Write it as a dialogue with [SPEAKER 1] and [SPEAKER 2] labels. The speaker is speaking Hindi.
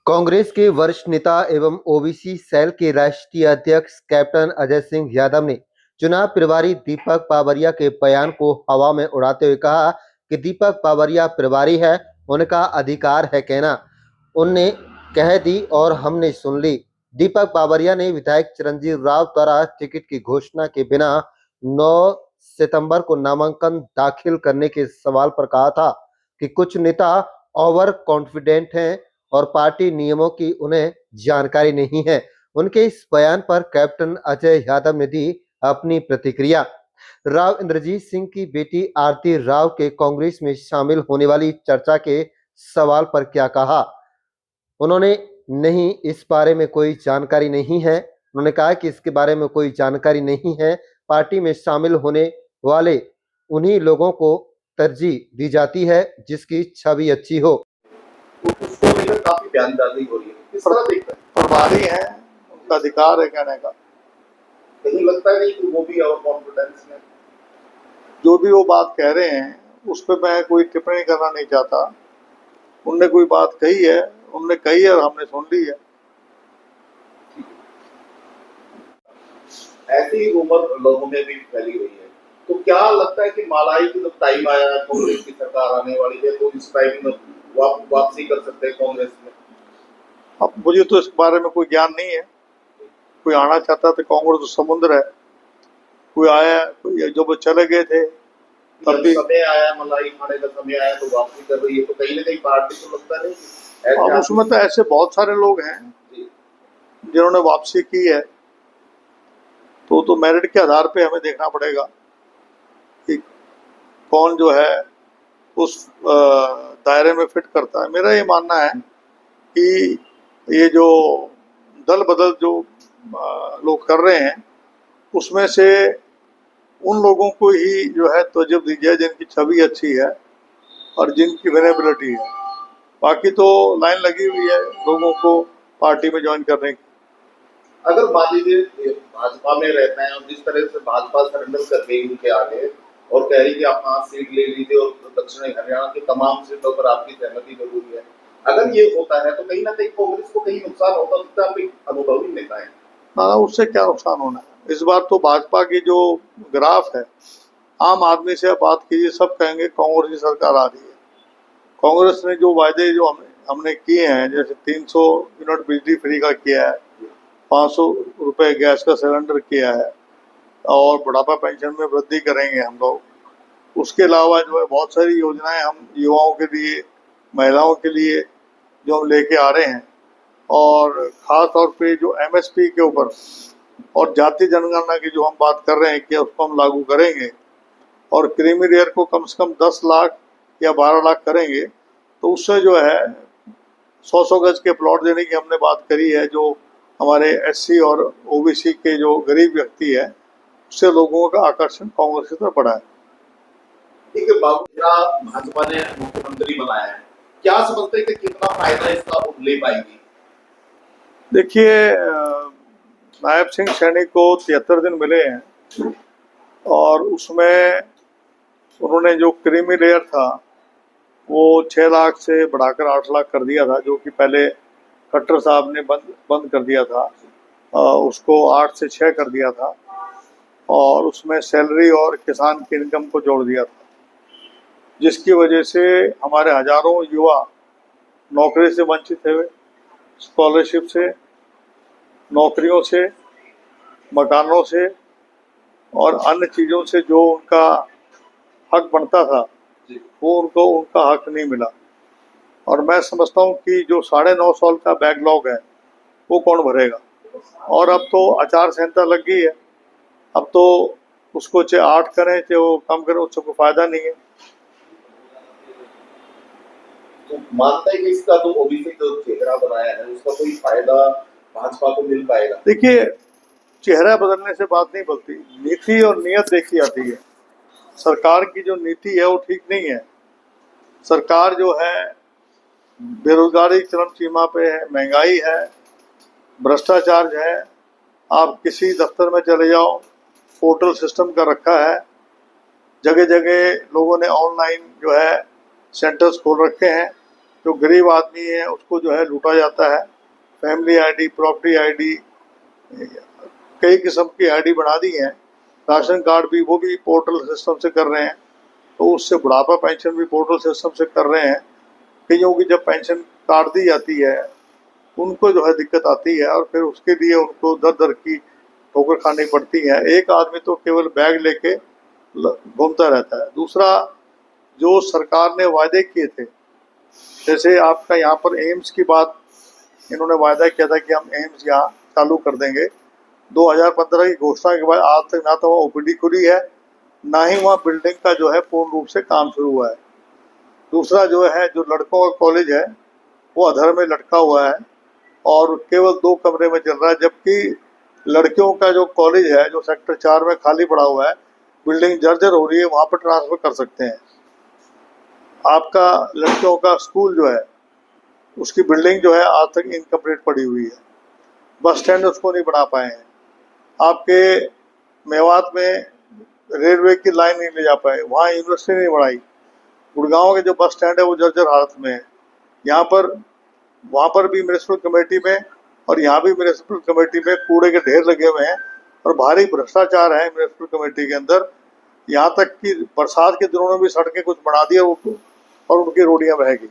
[SPEAKER 1] कांग्रेस के वरिष्ठ नेता एवं ओबीसी सेल के राष्ट्रीय अध्यक्ष कैप्टन अजय सिंह यादव ने चुनाव प्रभारी दीपक पावरिया के बयान को हवा में उड़ाते हुए कहा कि दीपक पावरिया प्रभारी है, उनका अधिकार है कहना। उनने कह दी और हमने सुन ली। दीपक पावरिया ने विधायक चिरंजीव राव द्वारा टिकट की घोषणा के बिना 9 सितंबर को नामांकन दाखिल करने के सवाल पर कहा था कि कुछ नेता ओवर कॉन्फिडेंट हैं और पार्टी नियमों की उन्हें जानकारी नहीं है। उनके इस बयान पर कैप्टन अजय यादव ने दी अपनी प्रतिक्रिया। राव इंद्रजीत सिंह की बेटी आरती राव के कांग्रेस में शामिल होने वाली चर्चा के सवाल पर क्या कहा? उन्होंने नहीं, इस बारे में कोई जानकारी नहीं है। उन्होंने कहा कि इसके बारे में कोई जानकारी नहीं है। पार्टी में शामिल होने वाले उन्हीं लोगों को तरजीह दी जाती है जिसकी छवि अच्छी हो।
[SPEAKER 2] उसको लेकर काफी बयानबाजी हो रही है, किस तरह देखते हैं? प्रभारी है, उनका अधिकार है कहने का। कहीं लगता है नहीं कि वो भी ओवर कॉन्फिडेंस में जो भी वो बात कह रहे हैं उस पर मैं कोई टिप्पणी करना नहीं चाहता। उनने कोई बात कही है, उनने कही है और हमने सुन ली है। ऐसी रूमर लोगों में भी फैली हुई है, तो क्या लगता है कि मालाई की जब टाइम आया, कांग्रेस की सरकार आने वाली है, तो इस टाइम में वापसी कर सकते हैं कांग्रेस में? अब मुझे तो इस बारे में कोई ज्ञान नहीं है। कोई आना चाहता तो कांग्रेस तो समुद्र है, कोई आया, कोई जो चले गए थे तब भी समय आया, मलाई खाने का समय आया तो वापसी कर रही है, तो कहीं ना कहीं पार्टी को लगता नहीं। अब उसमें तो ऐसे बहुत सारे लोग हैं जिन्होंने वापसी की है, तो मेरिट के आधार पे हमें देखना पड़ेगा कि कौन जो है उस दायरे में फिट करता है। मेरा ये मानना है कि ये जो दल बदल जो लोग कर रहे हैं उसमें से उन लोगों को ही जो है तवज्जो दी जाए जिनकी छवि अच्छी है और जिनकी विनेबिलिटी है। बाकी तो लाइन लगी हुई है लोगों को पार्टी में ज्वाइन करने की। अगर मान लीजिए भाजपा में रहते हैं और जिस तरह से भाजपा सरेंडर कर गई उनके आगे और कह रही कि आप 5 सीट ले लीजिए और दक्षिण हरियाणा की तमाम सीटों पर आपकी सहमति जरूरी है, अगर ये होता है तो कहीं ना कहीं कांग्रेस को कहीं नुकसान होता सकता है। आप अनुभवी नेता है, हाँ, उससे क्या नुकसान होना है? इस बार तो भाजपा की जो ग्राफ है, आम आदमी से बात कीजिए, सब कहेंगे कांग्रेस की सरकार आ रही है। कांग्रेस ने जो वायदे जो हमने किए हैं, जैसे 300 यूनिट बिजली फ्री का किया है, 500 रुपए गैस का सिलेंडर किया है और बुढ़ापा पेंशन में वृद्धि करेंगे हम लोग। उसके अलावा जो है बहुत सारी योजनाएं हम युवाओं के लिए, महिलाओं के लिए जो हम लेके आ रहे हैं, और ख़ास तौर पे जो एमएसपी के ऊपर और जाति जनगणना की जो हम बात कर रहे हैं कि उसको हम लागू करेंगे और क्रीमी लेयर को कम से कम 10 लाख या 12 लाख करेंगे, तो उससे जो है 100 गज के प्लॉट देने की हमने बात करी है। जो हमारे एससी और ओबीसी के जो गरीब व्यक्ति है, उससे लोगों का आकर्षण कांग्रेस की तरफ बढ़ा है। ठीक है, भाजपा ने मुख्यमंत्री बनाया है, क्या समझते हैं कि कितना फायदा इसका ले पाएगी? देखिए, नायब सिंह सैनी को 73 दिन मिले हैं और उसमें उन्होंने जो क्रीमी लेयर था वो 6 लाख से बढ़ाकर 8 लाख कर दिया था, जो कि पहले खट्टर साहब ने बंद कर दिया था। उसको 8 से 6 कर दिया था और उसमें सैलरी और किसान की इनकम को जोड़ दिया था, जिसकी वजह से हमारे हजारों युवा नौकरी से वंचित हुए, स्कॉलरशिप से, नौकरियों से, मकानों से और अन्य चीज़ों से जो उनका हक बनता था वो उनको उनका हक नहीं मिला। और मैं समझता हूँ कि जो 9.5 साल का बैकलॉग है वो कौन भरेगा। और अब तो आचार संहिता लग गई है, अब तो उसको चाहे 8 करें चाहे वो कम करें, उससे कोई फायदा नहीं है। तो मानता है कि इसका तो ओबीसी जो चेहरा बनाया है उसका कोई फायदा भाजपा को मिल पाएगा? देखिए, चेहरा बदलने से बात नहीं बनती, नीति और नियत देखी जाती है। सरकार की जो नीति है वो ठीक नहीं है। सरकार जो है बेरोजगारी चरम सीमा पे है, महंगाई है, भ्रष्टाचार है। आप किसी दफ्तर में चले जाओ, पोर्टल सिस्टम का रखा है, जगह जगह लोगों ने ऑनलाइन जो है सेंटर्स खोल रखे हैं
[SPEAKER 3] जो गरीब आदमी है उसको जो है लूटा जाता है। फैमिली आईडी, प्रॉपर्टी आईडी, कई किस्म की आईडी बना दी हैं। राशन कार्ड भी वो भी पोर्टल सिस्टम से कर रहे हैं, तो उससे बुढ़ापा पेंशन भी पोर्टल सिस्टम से कर रहे हैं। कईयों की जब पेंशन काट दी जाती है उनको जो है दिक्कत आती है और फिर उसके लिए उनको दर दर की ठोकर खानी पड़ती है। एक आदमी तो केवल बैग लेके घूमता रहता है। दूसरा, जो सरकार ने वायदे किए थे, जैसे आपका यहाँ पर एम्स की बात, इन्होंने वायदा किया था कि हम एम्स यहाँ चालू कर देंगे। 2015 की घोषणा के बाद आज तक ना तो वहाँ ओपीडी खुली है, ना ही वहाँ बिल्डिंग का जो है पूर्ण रूप से काम शुरू हुआ है। दूसरा जो है, जो लड़कों का कॉलेज है वो अधर में लटका हुआ है और केवल 2 कमरे में चल रहा है, जबकि लड़कियों का जो कॉलेज है जो सेक्टर 4 में खाली पड़ा हुआ है, बिल्डिंग जर्जर हो रही है, वहाँ पर ट्रांसफर कर सकते हैं। आपका लड़कियों का स्कूल जो है उसकी बिल्डिंग जो है आज तक इनकम्प्लीट पड़ी हुई है। बस स्टैंड उसको नहीं बना पाए हैं। आपके मेवात में रेलवे की लाइन नहीं ले जा पाए, वहाँ यूनिवर्सिटी नहीं बढ़ाई। गुड़गांव के जो बस स्टैंड है वो जर्जर हालत में है। यहाँ पर वहाँ पर भी म्युनिसिपल कमेटी में और यहाँ भी म्युनिसिपल कमेटी में कूड़े के ढेर लगे हुए हैं और भारी भ्रष्टाचार है म्युनिसिपल कमेटी के अंदर। यहाँ तक कि बरसात के दिनों में भी सड़कें कुछ बना दी और उनकी रोडियाँ बहेगी।